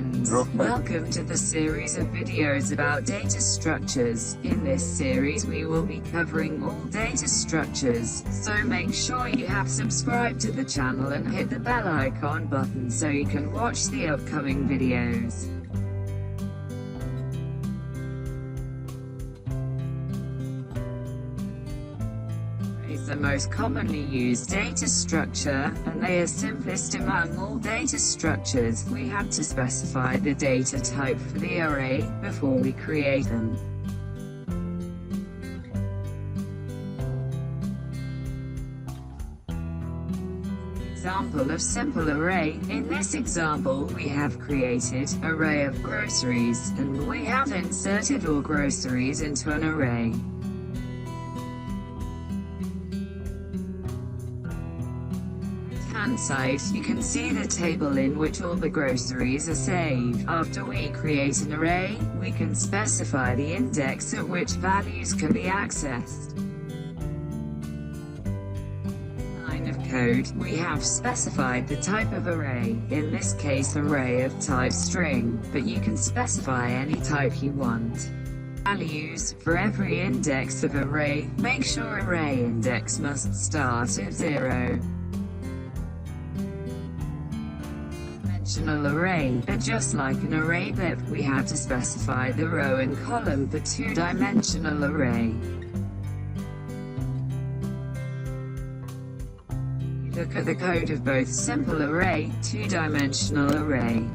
friends, welcome to the series of videos about data structures. In this series we will be covering all data structures, so make sure you have subscribed to the channel and hit the bell icon button so you can watch the upcoming videos. Is the most commonly used data structure, and they are simplest among all data structures. We have to specify the data type for the array before we create them. Example of simple array. In this example we have created array of groceries, and we have inserted all groceries into an array. Side, you can see the table in which all the groceries are saved. After we create an array, we can specify the index at which values can be accessed. Line of code, we have specified the type of array, in this case array of type string, but you can specify any type you want. Values, for every index of array, make sure array index must start at 0. Array, but just like an array but we have to specify the row and column for two-dimensional array. Look at the code of both simple array, two-dimensional array.